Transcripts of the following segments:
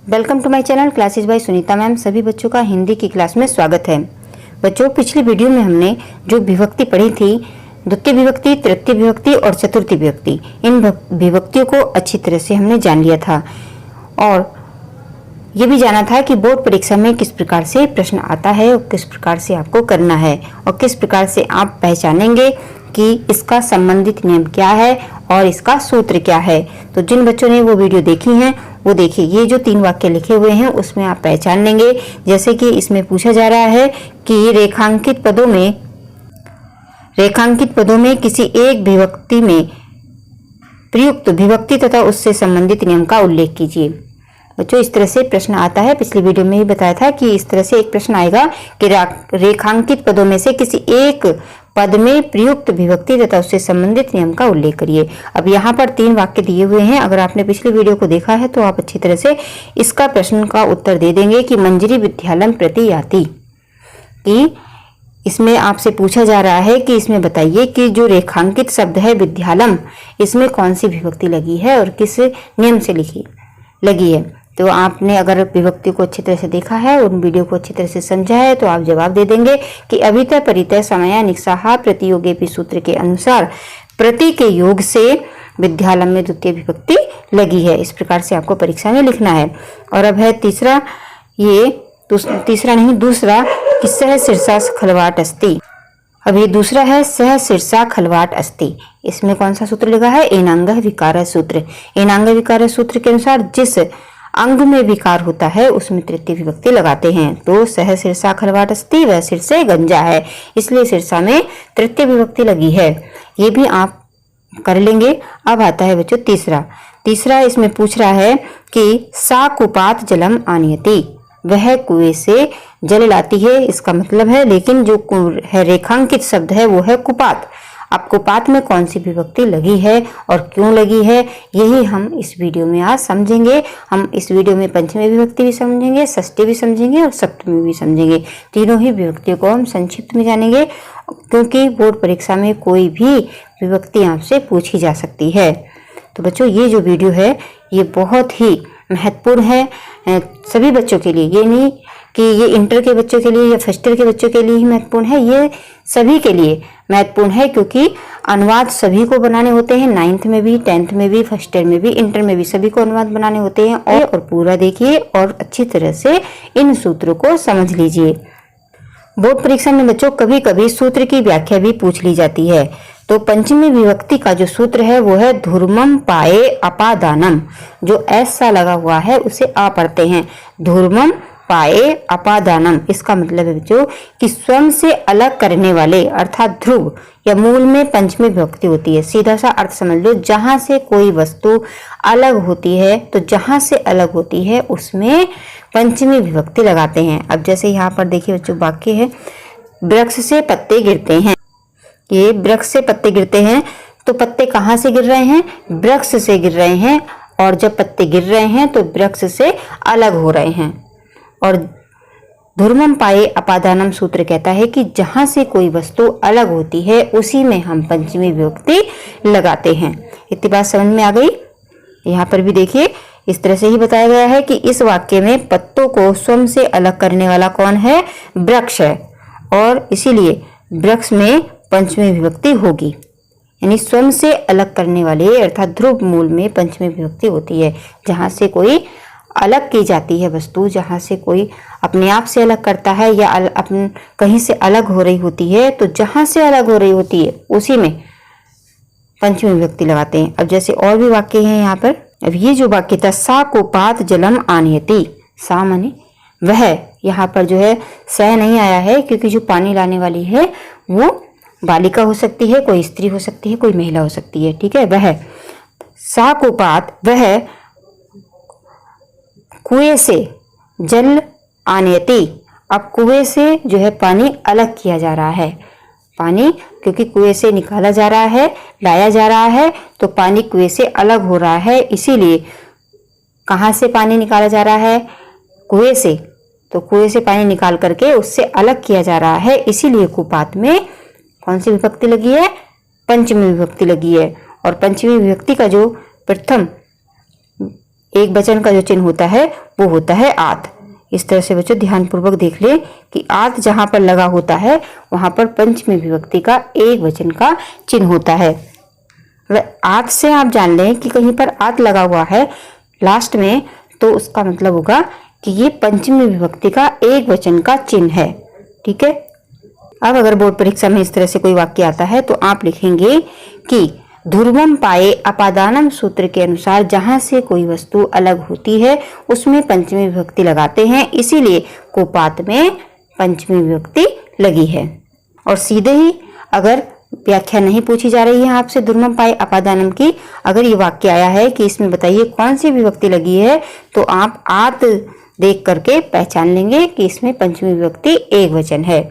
Welcome to my channel classes by Sunita ma'am. सभी बच्चों का हिंदी की क्लास में स्वागत है। बच्चों, पिछली वीडियो में हमने जो विभक्ति पढ़ी थी, द्वितीय विभक्ति, तृतीय विभक्ति और चतुर्थी विभक्ति, इन विभक्तियों को अच्छी तरह से हमने जान लिया था और ये भी जाना था कि बोर्ड परीक्षा में किस प्रकार से प्रश्न आता है और किस प्रकार से आपको करना है और किस प्रकार से आप पहचानेंगे कि इसका संबंधित नियम क्या है और इसका सूत्र क्या है। तो जिन बच्चों ने वो वीडियो देखी हैं वो देखिए, ये जो 3 वाक्य लिखे हुए हैं उसमें आप पहचान लेंगे। जैसे कि इसमें पूछा जा रहा है कि रेखांकित पदों में किसी एक विभक्ति में प्रयुक्त विभक्ति तथा उससे संबंधित नियम का उल्लेख कीजिए। बच्चों, इस तरह से प्रश्न आता है। पिछली वीडियो में ही बताया था कि इस तरह से एक प्रश्न आएगा कि रेखांकित पदों में से किसी एक पद में प्रयुक्त विभक्ति तथा उससे संबंधित नियम का उल्लेख करिए। अब यहाँ पर 3 वाक्य दिए हुए हैं। अगर आपने पिछली वीडियो को देखा है तो आप अच्छी तरह से इसका प्रश्न का उत्तर दे देंगे कि मंजरी विद्यालम प्रति याति। कि इसमें आपसे पूछा जा रहा है कि इसमें बताइए कि जो रेखांकित शब्द है विद्यालम, इसमें कौन सी विभक्ति लगी है और किस नियम से लगी है। तो आपने अगर विभक्ति को अच्छी तरह से देखा है, उन वीडियो को अच्छी तरह से समझा है, तो आप जवाब दे देंगे कि अभितः परितः समया निक्साहा प्रतियोगेपि सूत्र के अनुसार प्रति के योग से विद्यालम में द्वितीय विभक्ति लगी है। इस प्रकार से आपको परीक्षा में लिखना है। और अब है दूसरा कि सह शीर्षा खलवाट अस्ति। अब ये दूसरा है सह शीर्षा खलवाट अस्ति। इसमें कौन सा सूत्र लगा है? एनांग विकार सूत्र। एनांग विकार सूत्र के अनुसार जिस अंग में विकार होता है उसमें तृतीय विभक्ति लगाते हैं। तो सह शीर्षा खलवाट अस्ति, वह शीर्षे गंजा है, इसलिए शीर्षा में तृतीय विभक्ति लगी है। ये भी आप कर लेंगे। अब आता है बच्चों तीसरा इसमें पूछ रहा है कि सा कुपात जलम आनयति, वह कुएं से जल लाती है, इसका मतलब है। लेकिन जो है रेखांकित शब्द है वो है कुपात। अब कुपात में कौन सी विभक्ति लगी है और क्यों लगी है, यही हम इस वीडियो में आज समझेंगे। हम इस वीडियो में पंचमी विभक्ति भी समझेंगे, षष्ठी भी समझेंगे और सप्तमी भी समझेंगे। तीनों ही विभक्तियों को हम संक्षिप्त में जानेंगे, क्योंकि बोर्ड परीक्षा में कोई भी विभक्ति आपसे पूछी जा सकती है। तो बच्चों, ये जो वीडियो है ये बहुत ही महत्वपूर्ण है सभी बच्चों के लिए। ये नहीं कि ये इंटर के बच्चों के लिए या फर्स्ट ईयर के बच्चों के लिए ही महत्वपूर्ण है, ये सभी के लिए महत्वपूर्ण है, क्योंकि अनुवाद सभी को बनाने होते हैं। 9th में भी, 10th में भी, फर्स्ट ईयर में भी, इंटर में भी सभी को अनुवाद बनाने होते हैं। और पूरा देखिए और अच्छी तरह से इन सूत्रों को समझ लीजिए। बोर्ड परीक्षा में बच्चों कभी कभी सूत्र की व्याख्या भी पूछ ली जाती है। तो पंचमी विभक्ति का जो सूत्र है वो है धूर्मम पाए अपादानम। जो ऐसा लगा हुआ है उसे आ पढ़ते हैं, धूर्मम पाए अपादानम। इसका मतलब है बच्चों कि स्वयं से अलग करने वाले, अर्थात ध्रुव या मूल में पंचमी विभक्ति होती है। सीधा सा अर्थ समझ लो, जहां से कोई वस्तु अलग होती है तो जहां से अलग होती है उसमें पंचमी विभक्ति लगाते हैं। अब जैसे यहाँ पर देखिए बच्चों वाक्य है, वृक्ष से पत्ते गिरते हैं। ये वृक्ष से पत्ते गिरते हैं, तो पत्ते कहाँ से गिर रहे हैं? वृक्ष से गिर रहे हैं। और जब पत्ते गिर रहे हैं तो वृक्ष से अलग हो रहे हैं। और धूर्मम पाए अपादानम सूत्र कहता है कि जहां से कोई वस्तु अलग होती है उसी में हम पंचमी विभक्ति लगाते हैं। इतनी बात समझ में आ गई? यहाँ पर भी देखिए इस तरह से ही बताया गया है कि इस वाक्य में पत्तों को स्वयं से अलग करने वाला कौन है? वृक्ष है, और इसीलिए वृक्ष में पंचमी विभक्ति होगी। यानी स्वयं से अलग करने वाले अर्थात ध्रुव मूल में पंचमी विभक्ति होती है। जहां से कोई अलग की जाती है वस्तु, जहां से कोई अपने आप से अलग करता है या कहीं से अलग हो रही होती है, तो जहां से अलग हो रही होती है उसी में पंचमी विभक्ति लगाते हैं। अब जैसे और भी वाक्य हैं यहाँ पर। अब ये जो वाक्य था सा कुपात जलम आनयति, सा माने वह, यहाँ पर जो है सह नहीं आया है, क्योंकि जो पानी लाने वाली है वो बालिका हो सकती है, कोई स्त्री हो सकती है, कोई महिला हो सकती है। ठीक है, वह सा कुपात, वह कुएं से जल आनयति। अब कुएं से जो है पानी अलग किया जा रहा है। पानी क्योंकि कुएं से निकाला जा रहा है, लाया जा रहा है, तो पानी कुएं से अलग हो रहा है। इसीलिए कहाँ से पानी निकाला जा रहा है? कुएं से। तो कुएं से पानी निकाल करके उससे अलग किया जा रहा है, इसीलिए कुपात में कौन सी विभक्ति लगी है? पंचमी विभक्ति लगी है। और पंचमी विभक्ति का जो प्रथम एक वचन का जो चिन्ह होता है वो होता है आत। इस तरह से बच्चों ध्यान पूर्वक देख ले कि आत जहां पर लगा होता है वहां पर पंचमी विभक्ति का एक वचन का चिन्ह होता है। आत से आप जान लें कि कहीं पर आत लगा हुआ है लास्ट में, तो उसका मतलब होगा कि ये पंचमी विभक्ति का एक वचन का चिन्ह है। ठीक है। अब अगर बोर्ड परीक्षा में इस तरह से कोई वाक्य आता है तो आप लिखेंगे कि ध्रुवम पाए अपादानम सूत्र के अनुसार जहां से कोई वस्तु अलग होती है उसमें पंचमी विभक्ति लगाते हैं, इसीलिए कोपात में पंचमी विभक्ति लगी है। और सीधे ही अगर व्याख्या नहीं पूछी जा रही है आपसे ध्रुवम पाए अपादानम की, अगर ये वाक्य आया है कि इसमें बताइए कौन सी विभक्ति लगी है, तो आप आत देख करके पहचान लेंगे कि इसमें पंचमी विभक्ति एक वचन है।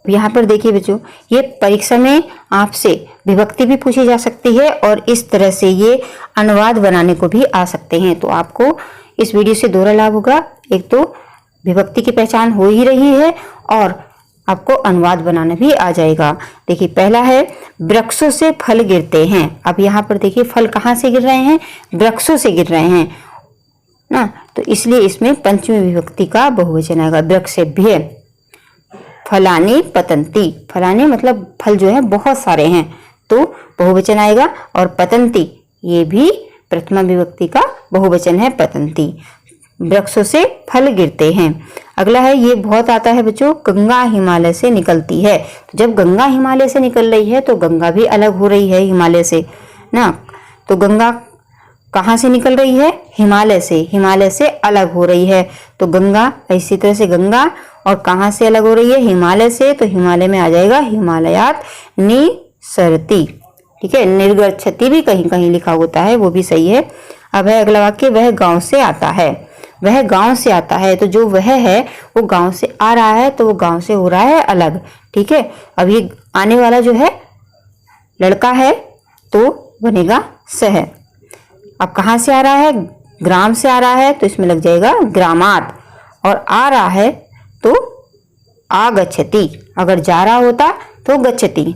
यहाँ पर देखिए बच्चों, ये परीक्षा में आपसे विभक्ति भी पूछी जा सकती है और इस तरह से ये अनुवाद बनाने को भी आ सकते हैं। तो आपको इस वीडियो से दो लाभ होगा, एक तो विभक्ति की पहचान हो ही रही है और आपको अनुवाद बनाना भी आ जाएगा। देखिए पहला है वृक्षों से फल गिरते हैं। अब यहाँ पर देखिए फल कहाँ से गिर रहे हैं, वृक्षों से गिर रहे हैं ना, तो इसलिए इसमें पंचमी विभक्ति का बहुवचन आएगा। वृक्षेभ्य फलानि पतंती, फलानि मतलब फल जो है बहुत सारे हैं तो बहुवचन आएगा, और पतंती ये भी प्रथमा विभक्ति का बहुवचन है, पतंती। वृक्षों से फल गिरते हैं। अगला है, ये बहुत आता है बच्चों, गंगा हिमालय से निकलती है। तो जब गंगा हिमालय से निकल रही है तो गंगा भी अलग हो रही है हिमालय से ना, तो गंगा कहाँ से निकल रही है, हिमालय से, हिमालय से अलग हो रही है। तो गंगा, इसी तरह से गंगा और कहाँ से अलग हो रही है, हिमालय से, तो हिमालय में आ जाएगा हिमालयात निसरती। ठीक है। निर्गच्छति भी कहीं कहीं लिखा होता है, वो भी सही है। अब है अगला वाक्य, वह गांव से आता है। वह गांव से आता है, तो जो वह है वो गांव से आ रहा है, तो वो गांव से हो रहा है अलग। ठीक है। अब ये आने वाला जो है लड़का है तो बनेगा सह। अब कहाँ से आ रहा है, ग्राम से आ रहा है, तो इसमें लग जाएगा ग्रामात, और आ रहा है तो आगच्छति, अगर जा रहा होता तो गच्छति।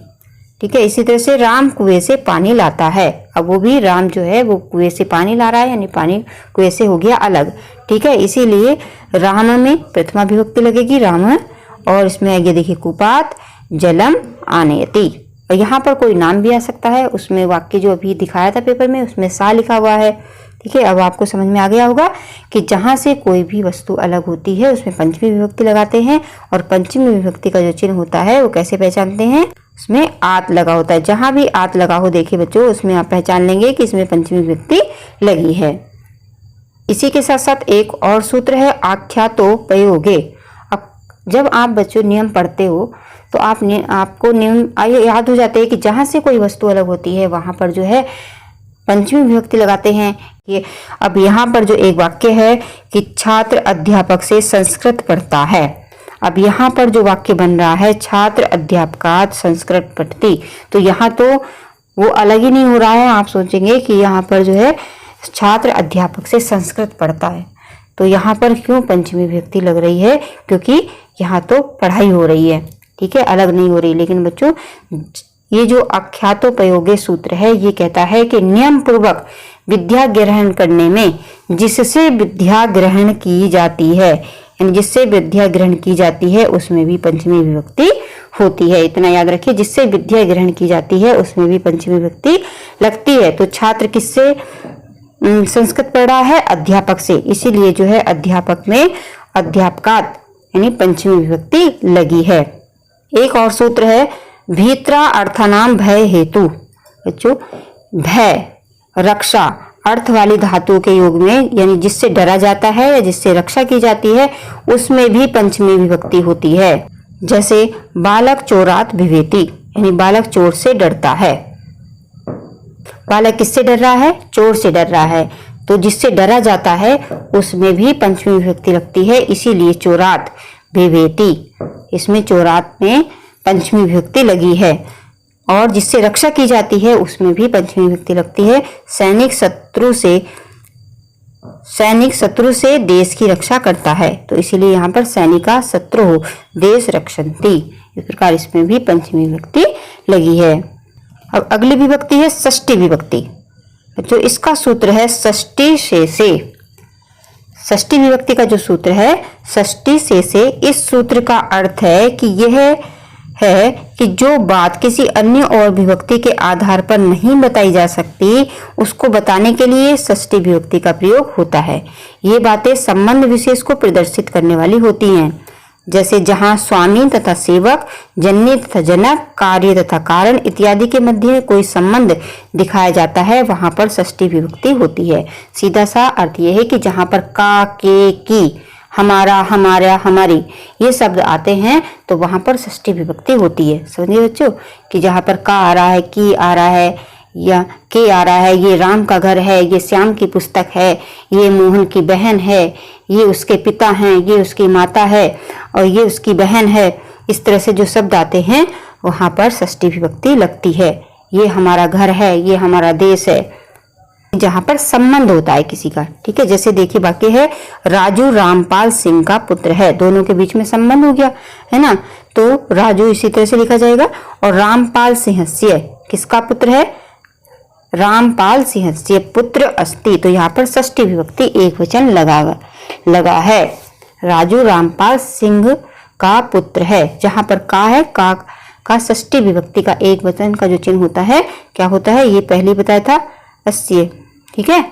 ठीक है। इसी तरह से राम कुएं से पानी लाता है। अब वो भी राम जो है वो कुएं से पानी ला रहा है, यानी पानी कुएं से हो गया अलग। ठीक है। इसीलिए राम में प्रथमा विभक्ति लगेगी, राम, और इसमें आगे देखिए कुपात जलम आनयति। और यहाँ पर कोई नाम भी आ सकता है, उसमें वाक्य जो अभी दिखाया था पेपर में उसमें सा लिखा हुआ है। ठीक है। अब आपको समझ में आ गया होगा कि जहां से कोई भी वस्तु अलग होती है उसमें पंचमी विभक्ति लगाते हैं, और पंचमी विभक्ति का जो चिन्ह होता है वो कैसे पहचानते हैं, उसमें आत लगा होता है। जहां भी आत लगा हो देखिए बच्चों, उसमें आप पहचान लेंगे कि इसमें पंचमी विभक्ति लगी है। इसी के साथ साथ एक और सूत्र है आख्यातो प्रयोगे। अब जब आप बच्चों नियम पढ़ते हो तो आपको नियम याद हो जाते हैं कि जहां से कोई वस्तु अलग होती है वहां पर जो है पंचमी विभक्ति लगाते हैं। ये अब यहाँ पर जो एक वाक्य है कि छात्र अध्यापक से संस्कृत पढ़ता है। अब यहाँ पर जो वाक्य बन रहा है छात्र अध्यापकात संस्कृत पढ़ती, तो यहाँ तो वो अलग ही नहीं हो रहा है। आप सोचेंगे कि यहाँ पर जो है छात्र अध्यापक से संस्कृत पढ़ता है, तो यहाँ पर क्यों पंचमी विभक्ति लग रही है, क्योंकि यहाँ तो पढ़ाई हो रही है। ठीक है, अलग नहीं हो रही। लेकिन बच्चों ये जो आख्यातो प्रयोगे सूत्र है ये कहता है कि नियम पूर्वक विद्या ग्रहण करने में जिससे विद्या ग्रहण की जाती है, यानी जिससे विद्या ग्रहण की जाती है उसमें भी पंचमी विभक्ति होती है। इतना याद रखिए, जिससे विद्या ग्रहण की जाती है उसमें भी पंचमी विभक्ति लगती है। तो छात्र किससे संस्कृत पढ़ रहा है, अध्यापक से, इसीलिए जो है अध्यापक में अध्यापकात यानी पंचमी विभक्ति लगी है। एक और सूत्र है भीत्रा अर्थानाम भय हेतु। बच्चों भय रक्षा अर्थ वाली धातु के योग में, यानी जिससे डरा जाता है या जिससे रक्षा की जाती है उसमें भी पंचमी विभक्ति होती है। जैसे बालक चोरात विवेति, यानी बालक चोर से डरता है। बालक किससे डर रहा है, चोर से डर रहा है, तो जिससे डरा जाता है उसमें भी पंचमी विभक्ति लगती है, इसीलिए चोरात विवेति, इसमें चोरात में पंचमी विभक्ति लगी है। और जिससे रक्षा की जाती है उसमें भी पंचमी विभक्ति लगती है। सैनिक शत्रु से देश की रक्षा करता है, तो इसीलिए यहाँ पर सैनिका शत्रु देश रक्षन्ति, इस प्रकार इसमें भी पंचमी विभक्ति लगी है। अब अगली विभक्ति है षष्ठी विभक्ति। जो इसका सूत्र है षष्ठी से षष्ठी विभक्ति का जो सूत्र है षष्ठी से इस सूत्र का अर्थ है कि यह है कि जो बात किसी अन्य और विभक्ति के आधार पर नहीं बताई जा सकती उसको बताने के लिए षष्ठी विभक्ति का प्रयोग होता है। ये बातें संबंध विशेष को प्रदर्शित करने वाली होती हैं। जैसे जहां स्वामी तथा सेवक, जन्य तथा जनक, कार्य तथा कारण इत्यादि के मध्य में कोई संबंध दिखाया जाता है वहां पर षष्ठी विभक्ति होती है। सीधा सा अर्थ यह है कि जहां पर का, के, की, हमारा, हमारा, हमारी ये शब्द आते हैं तो वहां पर षष्ठी विभक्ति होती है। समझिए बच्चों कि जहां पर का आ रहा है, की आ रहा है या के आ रहा है, ये राम का घर है, ये श्याम की पुस्तक है, ये मोहन की बहन है, ये उसके पिता हैं, ये उसकी माता है और ये उसकी बहन है, इस तरह से जो शब्द आते हैं वहां पर षष्ठी विभक्ति लगती है। ये हमारा घर है, ये हमारा देश है, जहां पर संबंध होता है किसी का। ठीक है, जैसे देखिए वाक्य है राजू रामपाल सिंह का पुत्र है, दोनों के बीच में संबंध हो गया है ना। तो राजू इसी तरह से लिखा जाएगा और रामपाल सिंहस्य किसका पुत्र है? रामपाल सिंहस्य पुत्र अस्ति। तो यहाँ पर षष्ठी विभक्ति एक वचन लगा है। राजू रामपाल सिंह का पुत्र है, जहां पर का है, का षष्ठी विभक्ति का एक वचन का जो चिन्ह होता है क्या होता है, ये पहले बताया था अस्य। ठीक है,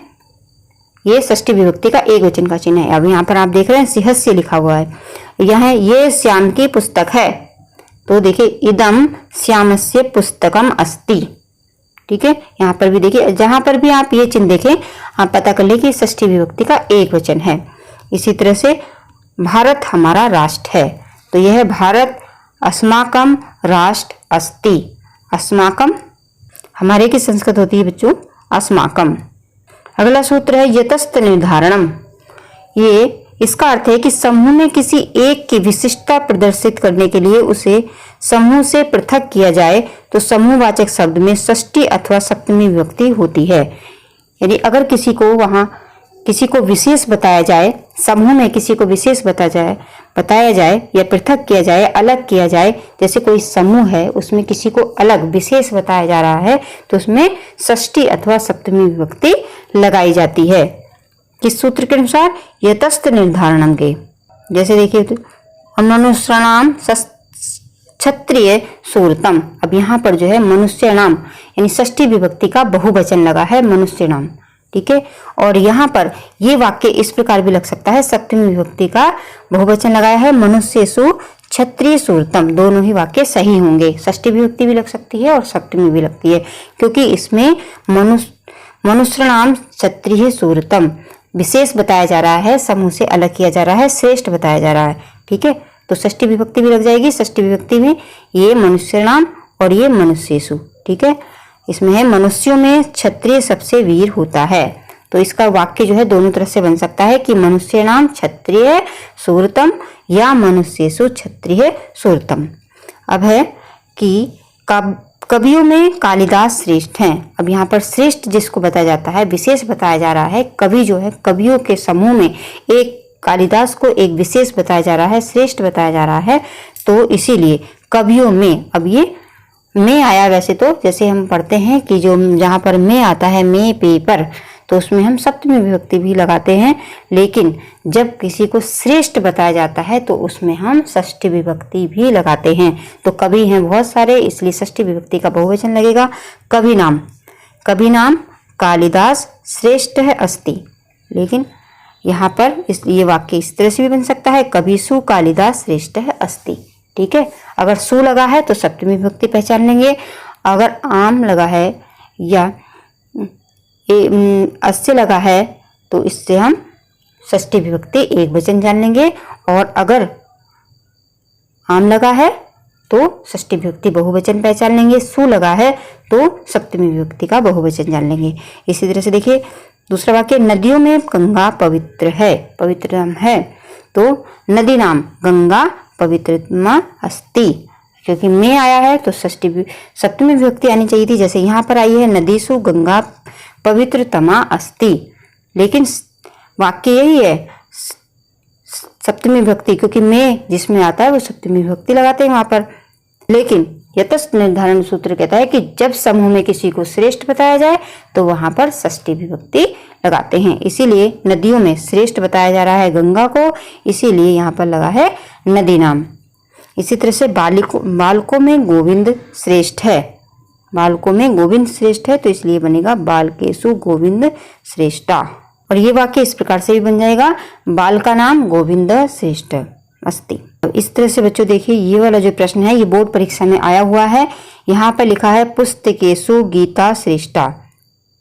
ये षष्ठी विभक्ति का एक वचन का चिन्ह है। अब यहाँ पर आप देख रहे हैं सिंहस्य लिखा हुआ है, यह ये श्याम की पुस्तक है। तो देखिए इदम श्यामस्य पुस्तकम अस्ति। ठीक है, यहाँ पर भी देखिए, जहां पर भी आप ये चिन्ह देखें आप पता कर ले कि षष्ठी विभक्ति का एक वचन है। इसी तरह से भारत हमारा राष्ट्र है, तो यह भारत अस्माकम राष्ट्र अस्ति। अस्माकम हमारे की संस्कृत होती है बच्चों अस्माकम। अगला सूत्र है यतस्त निर्धारणम। ये इसका अर्थ है कि समूह में किसी एक की विशिष्टता प्रदर्शित करने के लिए उसे समूह से पृथक किया जाए तो समूहवाचक शब्द में षष्ठी अथवा सप्तमी विभक्ति होती है। यानी अगर किसी को विशेष बताया जाए, समूह में किसी को विशेष बताया जाए या पृथक किया जाए, अलग किया जाए, जैसे कोई समूह है उसमें किसी को अलग विशेष बताया जा रहा है तो उसमें षष्ठी अथवा सप्तमी विभक्ति लगाई जाती है। किस सूत्र के अनुसार? यतस्त निर्धारणम के। जैसे देखिए मनुष्याणाम क्षत्रिय सूरतम। अब यहाँ पर जो है मनुष्य नाम यानी षष्ठी विभक्ति का बहुवचन लगा है मनुष्य नाम। ठीक है, और यहाँ पर ये वाक्य इस प्रकार भी लग सकता है, सप्तमी विभक्ति का बहुवचन लगाया है मनुष्येषु क्षत्रिय सूरतम। दोनों ही वाक्य सही होंगे, षष्ठी विभक्ति भी लग सकती है और सप्तमी भी लगती है, क्योंकि इसमें मनुष्य नाम क्षत्रिय सूरतम विशेष बताया जा रहा है, समूह से अलग किया जा रहा है, श्रेष्ठ बताया जा रहा है। ठीक है, तो षष्ठी विभक्ति भी लग जाएगी। षष्ठी विभक्ति में ये मनुष्य नाम और ये मनुष्येषु। ठीक है, इसमें है मनुष्यों में क्षत्रिय सबसे वीर होता है। तो इसका वाक्य जो है दोनों तरह से बन सकता है कि मनुष्य नाम क्षत्रिय सूरतम या मनुष्येषु क्षत्रिय सूरतम। अब है कि कवियों में कालिदास श्रेष्ठ हैं। अब यहाँ पर श्रेष्ठ जिसको बताया जाता है, विशेष बताया जा रहा है, कवि जो है कवियों के समूह में एक कालिदास को एक विशेष बताया जा रहा है, श्रेष्ठ बताया जा रहा है। तो इसीलिए कवियों में, अब ये में आया, वैसे तो जैसे हम पढ़ते हैं कि जो जहाँ पर में आता है में पेपर, तो उसमें हम सप्तमी विभक्ति भी लगाते हैं, लेकिन जब किसी को श्रेष्ठ बताया जाता है तो उसमें हम षष्ठी विभक्ति भी लगाते हैं। तो कवि हैं बहुत सारे, इसलिए षष्ठी विभक्ति का बहुवचन लगेगा। कवि नाम कालिदास श्रेष्ठ है अस्ति। लेकिन यहाँ पर ये वाक्य इस तरह से भी बन सकता है, कविषु कालिदास श्रेष्ठ है अस्ति। ठीक है, अगर सु लगा है तो सप्तमी विभक्ति पहचान लेंगे, अगर आम लगा है या अस्य लगा है तो इससे हम षष्ठी विभक्ति एक वचन जान लेंगे, और अगर आम लगा है तो षष्ठी विभक्ति बहुवचन पहचान लेंगे, सु लगा है तो सप्तमी विभक्ति का बहुवचन जान लेंगे। इसी तरह से देखिए दूसरा वाक्य, नदियों में गंगा पवित्र है, तो नदी नाम गंगा पवित्रमा अस्ति। क्योंकि में आया है तो सप्तमी विभक्ति आनी चाहिए थी, जैसे यहाँ पर आई है नदीसु गंगा पवित्रतमा अस्ति। लेकिन वाक्य यही है सप्तमी विभक्ति, क्योंकि में जिसमें आता है वो सप्तमी विभक्ति लगाते हैं वहां पर। लेकिन यतस्त निर्धारण सूत्र कहता है कि जब समूह में किसी को श्रेष्ठ बताया जाए तो वहां पर षष्ठी विभक्ति लगाते हैं, इसीलिए नदियों में श्रेष्ठ बताया जा रहा है गंगा को, इसीलिए यहाँ पर लगा है नदी नाम। इसी तरह से बालकों में गोविंद श्रेष्ठ है, बालकों में गोविंद श्रेष्ठ है, तो इसलिए बनेगा बालकेषु गोविंद श्रेष्ठा। और ये वाक्य इस प्रकार से भी बन जाएगा, बाल का नाम गोविंद श्रेष्ठ अस्ति। इस तरह से बच्चों देखिए, ये वाला जो प्रश्न है ये बोर्ड परीक्षा में आया हुआ है। यहाँ पर लिखा है पुस्तकेषु गीता श्रेष्ठा।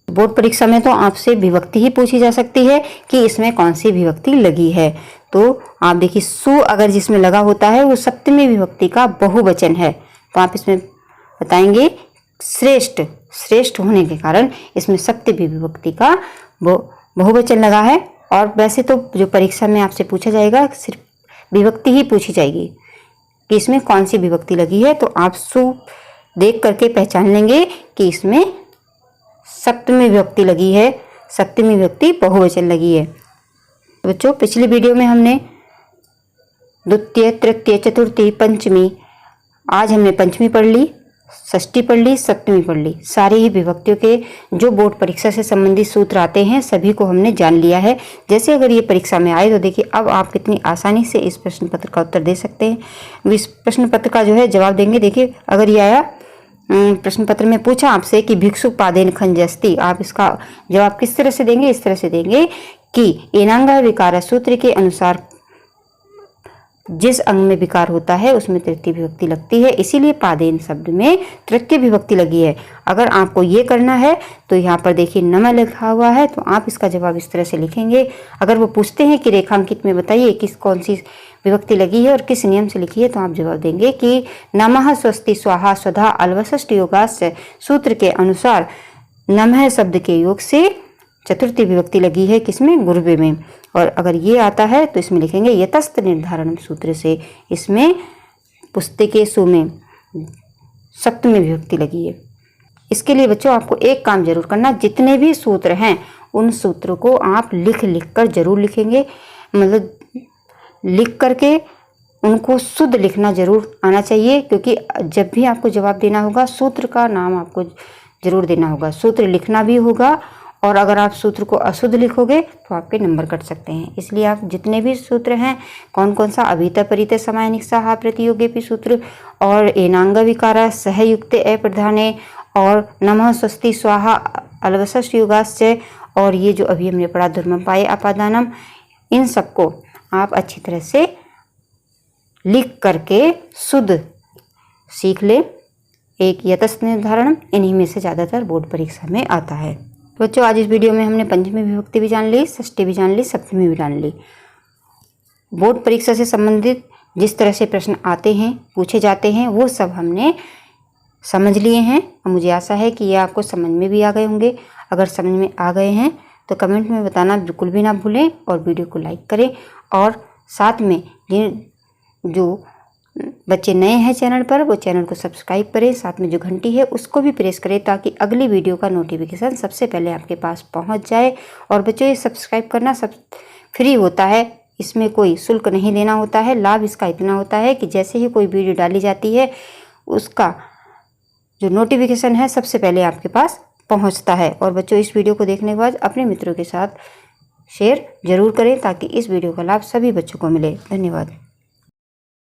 बोर्ड परीक्षा में तो आपसे विभक्ति ही पूछी जा सकती है कि इसमें कौन सी विभक्ति लगी है। तो आप देखिए, सु अगर जिसमें लगा होता है वो सप्तमी विभक्ति का बहुवचन है, तो आप इसमें बताएंगे श्रेष्ठ, श्रेष्ठ होने के कारण इसमें सप्तमी विभक्ति का बहुवचन लगा है। और वैसे तो जो परीक्षा में आपसे पूछा जाएगा सिर्फ विभक्ति ही पूछी जाएगी कि इसमें कौन सी विभक्ति लगी है, तो आप सु देख करके पहचान लेंगे कि इसमें सप्तमी विभक्ति लगी है, सप्तमी विभक्ति बहुवचन लगी है। बच्चों पिछली वीडियो में हमने द्वितीय, तृतीय, चतुर्थी, पंचमी, आज हमने पंचमी पढ़ ली, षष्ठी पढ़ ली, सप्तमी पढ़ ली। सारी ही विभक्तियों के जो बोर्ड परीक्षा से संबंधित सूत्र आते हैं सभी को हमने जान लिया है। जैसे अगर ये परीक्षा में आए तो देखिए अब आप कितनी आसानी से इस प्रश्न पत्र का उत्तर दे सकते हैं। इस प्रश्न पत्र का जो है जवाब देंगे। देखिए अगर ये आया प्रश्न पत्र में पूछा आपसे कि भिक्षु पादेन खंजस्ति, आप इसका जवाब किस तरह से देंगे? इस तरह से देंगे कि एनांग विकार सूत्र के अनुसार जिस अंग में विकार होता है उसमें तृतीय विभक्ति लगती है, इसीलिए पादेन शब्द में तृतीय विभक्ति लगी है। अगर आपको ये करना है तो यहाँ पर देखिए नम लिखा हुआ है, तो आप इसका जवाब इस तरह से लिखेंगे। अगर वो पूछते हैं कि रेखांकित में बताइए किस कौन सी विभक्ति लगी है और किस नियम से लिखी है, तो आप जवाब देंगे कि नमः स्वस्ति स्वाहा स्वधा अलवशिष्ट योगास्य सूत्र के अनुसार नमः शब्द के योग से चतुर्थी विभक्ति लगी है, किसमें? गुरुवे में। और अगर ये आता है तो इसमें लिखेंगे यतस्त निर्धारण सूत्र से इसमें पुस्तकेषु में सप्तमी विभक्ति लगी है। इसके लिए बच्चों आपको एक काम जरूर करना, जितने भी सूत्र हैं उन सूत्रों को आप लिख कर जरूर लिखेंगे, मतलब लिख करके उनको शुद्ध लिखना जरूर आना चाहिए, क्योंकि जब भी आपको जवाब देना होगा सूत्र का नाम आपको जरूर देना होगा, सूत्र लिखना भी होगा। और अगर आप सूत्र को अशुद्ध लिखोगे तो आपके नंबर कट सकते हैं। इसलिए आप जितने भी सूत्र हैं, कौन कौन सा अभित परित समानिक्सा प्रतियोगी सूत्र और एनांग विकारा सहयुक्त अप्रधाने और नमः स्वस्ति स्वाहा अलवशिष्ट योगाश्चय और ये जो अभी हमने पढ़ा धर्मम पाए अपादानम, इन सबको आप अच्छी तरह से लिख करके शुद्ध सीख ले। एक यतस्त निर्धारण इन्हीं में से ज़्यादातर बोर्ड परीक्षा में आता है। तो बच्चों आज इस वीडियो में हमने पंचमी विभक्ति भी जान ली, षष्ठी भी जान ली, सप्तमी भी जान ली। बोर्ड परीक्षा से संबंधित जिस तरह से प्रश्न आते हैं, पूछे जाते हैं, वो सब हमने समझ लिए हैं और मुझे आशा है कि ये आपको समझ में भी आ गए होंगे। अगर समझ में आ गए हैं तो कमेंट में बताना बिल्कुल भी ना भूलें और वीडियो को लाइक करें। और साथ में जो बच्चे नए हैं चैनल पर वो चैनल को सब्सक्राइब करें, साथ में जो घंटी है उसको भी प्रेस करें ताकि अगली वीडियो का नोटिफिकेशन सबसे पहले आपके पास पहुंच जाए। और बच्चों ये सब्सक्राइब करना सब फ्री होता है, इसमें कोई शुल्क नहीं देना होता है। लाभ इसका इतना होता है कि जैसे ही कोई वीडियो डाली जाती है उसका जो नोटिफिकेशन है सबसे पहले आपके पास पहुँचता है। और बच्चों इस वीडियो को देखने के बाद अपने मित्रों के साथ शेयर जरूर करें ताकि इस वीडियो का लाभ सभी बच्चों को मिले। धन्यवाद।